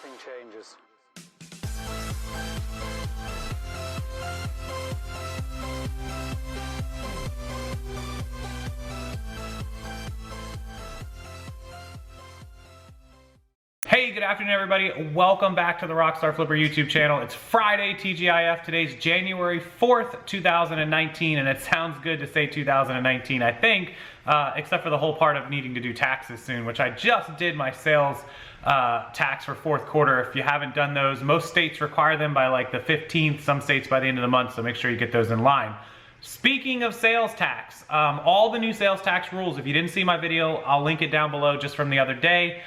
everything changes. Hey, good afternoon, everybody. Welcome back to the Rockstarflipper YouTube channel. It's Friday, TGIF. Today's January 4th, 2019, and it sounds good to say 2019, I think, except for the whole part of needing to do taxes soon, which I just did my sales tax for fourth quarter. If you haven't done those, most states require them by like the 15th, some states by the end of the month, so make sure you get those in line. Speaking of sales tax, all the new sales tax rules, if you didn't see my video, I'll link it down below just from the other day,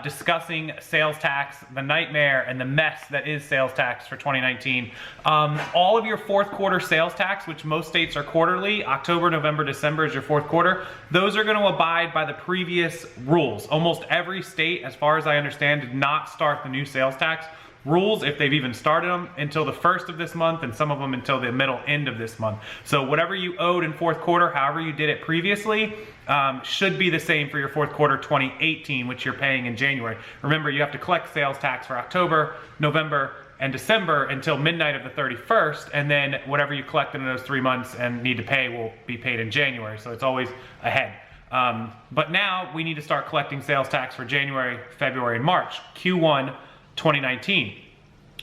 discussing sales tax, the nightmare and the mess that is sales tax for 2019. All of your fourth quarter sales tax, which most states are quarterly, October, November, December is your fourth quarter, those are going to abide by the previous rules. Almost every state, as far as I understand, did not start the new sales tax rules, if they've even started them, until the 1st of this month, and some of them until the middle end of this month. So whatever you owed in fourth quarter, however you did it previously, should be the same for your fourth quarter 2018, which you're paying in January. Remember, you have to collect sales tax for October, November, and December until midnight of the 31st, and then whatever you collected in those 3 months and need to pay will be paid in January, so it's always ahead. But now we need to start collecting sales tax for January, February, and March, Q1 2019.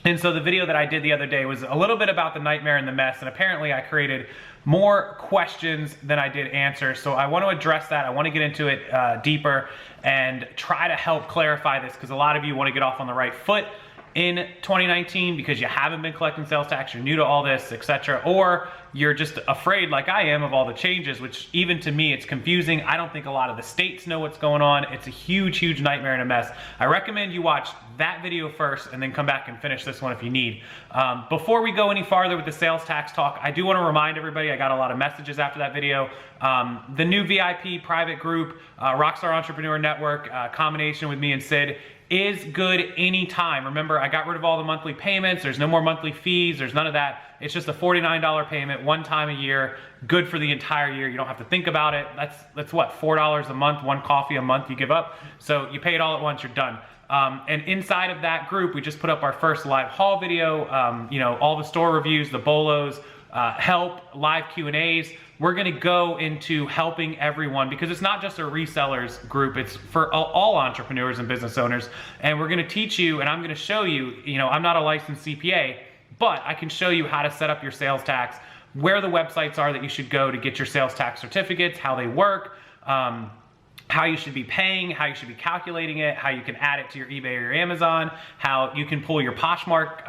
And so the video that I did the other day was a little bit about the nightmare and the mess, and apparently I created more questions than I did answers. So I want to address that. I want to get into it deeper and try to help clarify this, because a lot of you want to get off on the right foot in 2019 because you haven't been collecting sales tax, you're new to all this, etc. Or you're just afraid, like I am, of all the changes, which even to me, it's confusing. I don't think a lot of the states know what's going on. It's a huge, huge nightmare and a mess. I recommend you watch that video first and then come back and finish this one if you need. Before we go any farther with the sales tax talk, I do want to remind everybody, I got a lot of messages after that video. The new VIP private group, Rockstar Entrepreneur Network, combination with me and Sid, is good anytime. Remember, I got rid of all the monthly payments. There's no more monthly fees. There's none of that. It's just a $49 payment one time a year, good for the entire year. You don't have to think about it. That's what, $4 a month, one coffee a month you give up. So you pay it all at once, you're done. And inside of that group, we just put up our first live haul video, you know, all the store reviews, the bolos, help, live Q&As. We're gonna go into helping everyone, because it's not just a resellers group, it's for all entrepreneurs and business owners. And we're gonna teach you, and I'm gonna show you, you know, I'm not a licensed CPA, but I can show you how to set up your sales tax, where the websites are that you should go to get your sales tax certificates, how they work, how you should be paying, how you should be calculating it, how you can add it to your eBay or your Amazon, how you can pull your Poshmark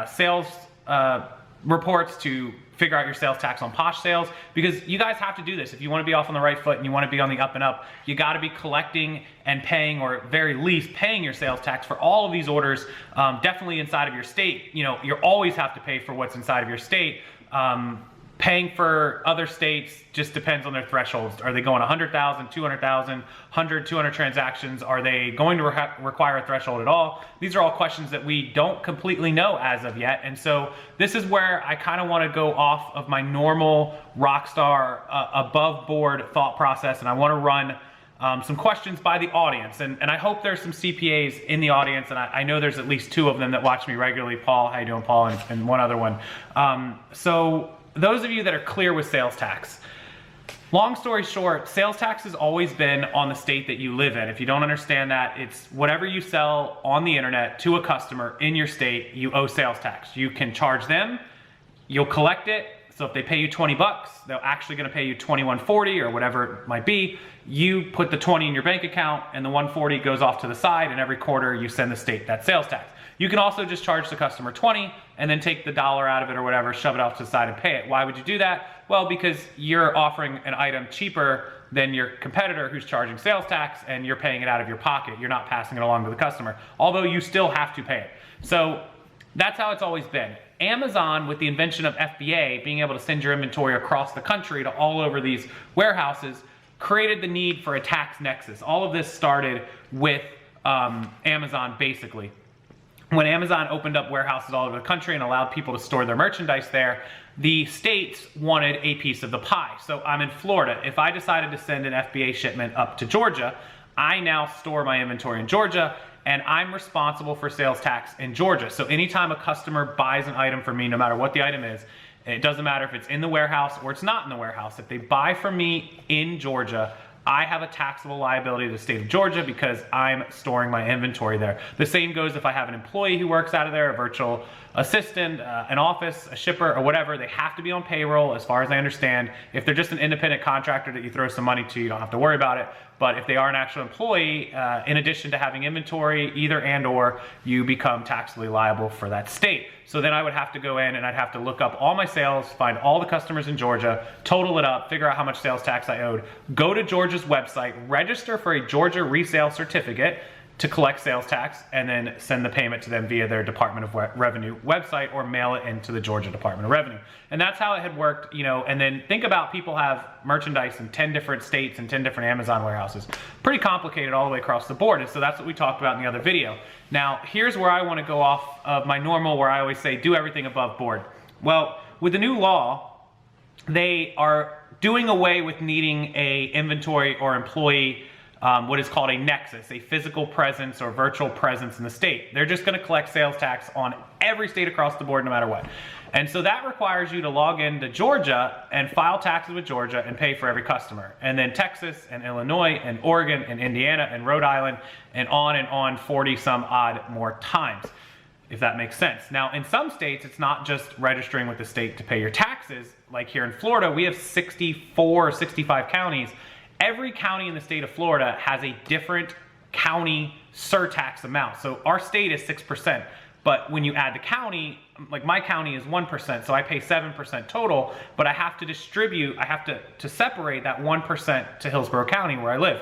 sales reports to figure out your sales tax on Posh sales, because you guys have to do this. If you want to be off on the right foot and you want to be on the up and up, you got to be collecting and paying, or at very least paying your sales tax for all of these orders, definitely inside of your state. You know, you always have to pay for what's inside of your state. Paying for other states just depends on their thresholds. Are they going 100,000, 200,000, 100, 200 transactions? Are they going to require a threshold at all? These are all questions that we don't completely know as of yet. And so this is where I kind of want to go off of my normal Rockstar above board thought process, and I want to run some questions by the audience. And I hope there's some CPAs in the audience, and I know there's at least 2 of them that watch me regularly. Paul, how you doing, Paul? And one other one. So those of you that are clear with sales tax, long story short, sales tax has always been on the state that you live in. If you don't understand that, it's whatever you sell on the internet to a customer in your state, you owe sales tax. You can charge them, you'll collect it. So if they pay you 20 bucks, they're actually gonna pay you $21.40 or whatever it might be. You put the 20 in your bank account and the 140 goes off to the side, and every quarter you send the state that sales tax. You can also just charge the customer 20 and then take the dollar out of it or whatever, shove it off to the side and pay it. Why would you do that? Well, because you're offering an item cheaper than your competitor who's charging sales tax, and you're paying it out of your pocket. You're not passing it along to the customer, although you still have to pay it. So that's how it's always been. Amazon, with the invention of FBA, being able to send your inventory across the country to all over these warehouses, created the need for a tax nexus. All of this started with Amazon, basically. When Amazon opened up warehouses all over the country and allowed people to store their merchandise there, the states wanted a piece of the pie. So I'm in Florida. If I decided to send an FBA shipment up to Georgia, I now store my inventory in Georgia, and I'm responsible for sales tax in Georgia. So anytime a customer buys an item from me, no matter what the item is, it doesn't matter if it's in the warehouse or it's not in the warehouse, if they buy from me in Georgia, I have a taxable liability to the state of Georgia because I'm storing my inventory there. The same goes if I have an employee who works out of there, a virtual assistant, an office, a shipper, or whatever. They have to be on payroll, as far as I understand. If they're just an independent contractor that you throw some money to, you don't have to worry about it. But if they are an actual employee, in addition to having inventory, either and or, you become taxably liable for that state. So then I would have to go in and I'd have to look up all my sales, find all the customers in Georgia, total it up, figure out how much sales tax I owed, go to Georgia's website, register for a Georgia resale certificate to collect sales tax, and then send the payment to them via their Department of Revenue website or mail it into the Georgia Department of Revenue. And that's how it had worked, you know. And then think about people have merchandise in 10 different states and 10 different Amazon warehouses. Pretty complicated all the way across the board. And so that's what we talked about in the other video. Now, here's where I want to go off of my normal, where I always say, do everything above board. Well, with the new law, they are doing away with needing a inventory or employee what is called a nexus, a physical presence or virtual presence in the state. They're just going to collect sales tax on every state across the board, no matter what. And so that requires you to log into Georgia and file taxes with Georgia and pay for every customer. And then Texas and Illinois and Oregon and Indiana and Rhode Island and on 40 some odd more times, if that makes sense. Now, in some states, it's not just registering with the state to pay your taxes. Like here in Florida, we have 64 or 65 counties. Every county in the state of Florida has a different county surtax amount. So our state is 6%, but when you add the county, like my county is 1%, so I pay 7% total, but I have to distribute, I have to separate that 1% to Hillsborough County where I live,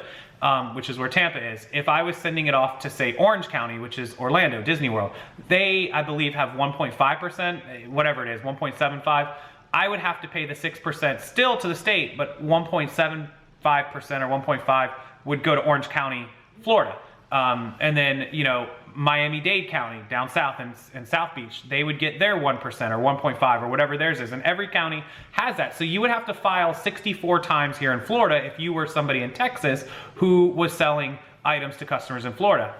which is where Tampa is. If I was sending it off to, say, Orange County, which is Orlando, Disney World, they, I believe, have 1.5%, whatever it is, 1.75. I would have to pay the 6% still to the state, but 1.75% or 1.5 would go to Orange County, Florida. And then, you know, Miami-Dade County down south and South Beach, they would get their 1% or 1.5 or whatever theirs is. And every county has that. So you would have to file 64 times here in Florida if you were somebody in Texas who was selling items to customers in Florida.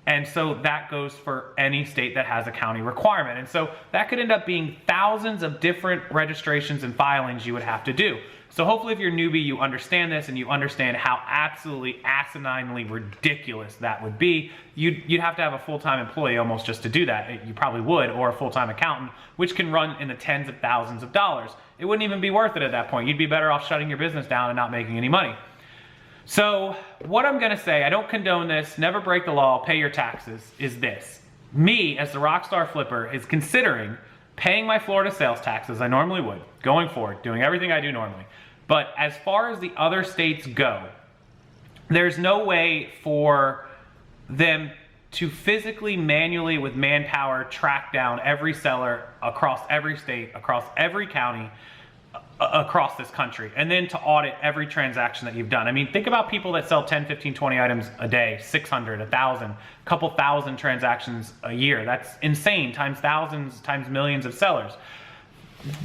And so that goes for any state that has a county requirement. And so that could end up being thousands of different registrations and filings you would have to do. So hopefully if you're a newbie, you understand this and you understand how absolutely asininely ridiculous that would be. You'd have to have a full-time employee almost just to do that. You probably would, or a full-time accountant, which can run in the tens of thousands of dollars. It wouldn't even be worth it at that point. You'd be better off shutting your business down and not making any money. So what I'm gonna say, I don't condone this, never break the law, pay your taxes, is this. Me, as the Rockstar Flipper, is considering paying my Florida sales tax as I normally would, going forward, doing everything I do normally. But as far as the other states go, there's no way for them to physically, manually, with manpower, track down every seller across every state, across every county, across this country, and then to audit every transaction that you've done. I mean, think about people that sell 10, 15, 20 items a day, 600, 1,000, a couple thousand transactions a year. That's insane, times thousands, times millions of sellers.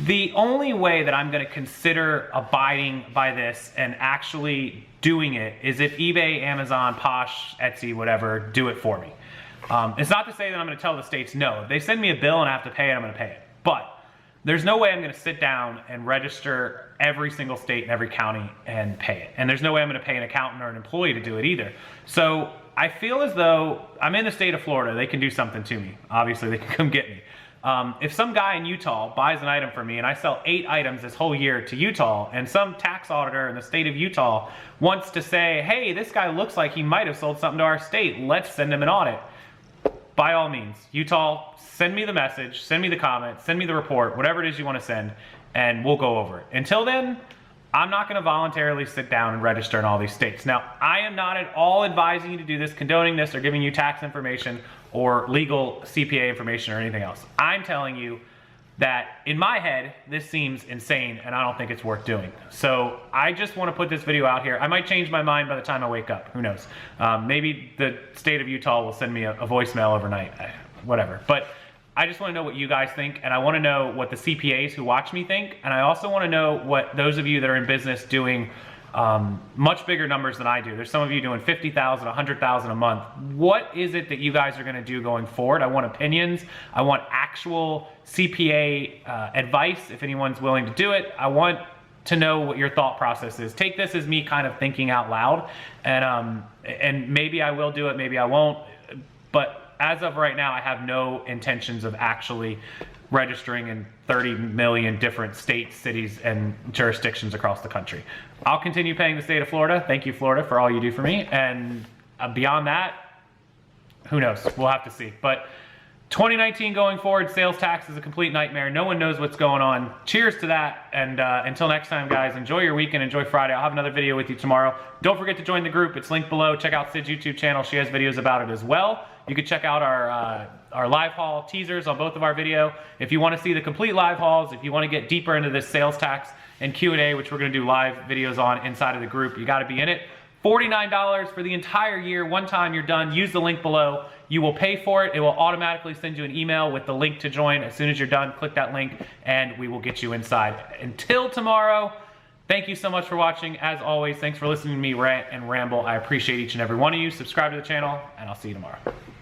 The only way that I'm going to consider abiding by this and actually doing it is if eBay, Amazon, Posh, Etsy, whatever, do it for me. It's not to say that I'm going to tell the states no. If they send me a bill and I have to pay it, I'm going to pay it. But there's no way I'm going to sit down and register every single state and every county and pay it. And there's no way I'm going to pay an accountant or an employee to do it either. So I feel as though I'm in the state of Florida. They can do something to me. Obviously, they can come get me. If some guy in Utah buys an item from me and I sell 8 items this whole year to Utah, and some tax auditor in the state of Utah wants to say, hey, this guy looks like he might have sold something to our state, let's send him an audit. By all means, Utah, send me the message, send me the comment, send me the report, whatever it is you want to send, and we'll go over it. Until then, I'm not going to voluntarily sit down and register in all these states. Now, I am not at all advising you to do this, condoning this, or giving you tax information or legal CPA information or anything else. I'm telling you that in my head, this seems insane and I don't think it's worth doing. So I just want to put this video out here. I might change my mind by the time I wake up. Who knows? Maybe the state of Utah will send me a voicemail overnight, whatever. But I just want to know what you guys think, and I want to know what the CPAs who watch me think, and I also want to know what those of you that are in business doing much bigger numbers than I do. There's some of you doing 50,000, 100,000 a month. What is it that you guys are gonna do going forward? I want opinions. I want actual CPA advice if anyone's willing to do it. I want to know what your thought process is. Take this as me kind of thinking out loud, and maybe I will do it, maybe I won't, but as of right now, I have no intentions of actually registering in 30 million different states, cities, and jurisdictions across the country. I'll continue paying the state of Florida. Thank you, Florida, for all you do for me. And beyond that, who knows? We'll have to see. But 2019 going forward, sales tax is a complete nightmare. No one knows what's going on. Cheers to that. And until next time, guys, enjoy your weekend, enjoy Friday. I'll have another video with you tomorrow. Don't forget to join the group. It's linked below. Check out Sid's YouTube channel. She has videos about it as well. You can check out our live haul teasers on both of our video. If you want to see the complete live hauls, if you want to get deeper into this sales tax and Q&A, which we're going to do live videos on inside of the group, you got to be in it. $49 for the entire year. One time you're done, use the link below. You will pay for it. It will automatically send you an email with the link to join. As soon as you're done, click that link and we will get you inside. Until tomorrow, thank you so much for watching. As always, thanks for listening to me rant and ramble. I appreciate each and every one of you. Subscribe to the channel and I'll see you tomorrow.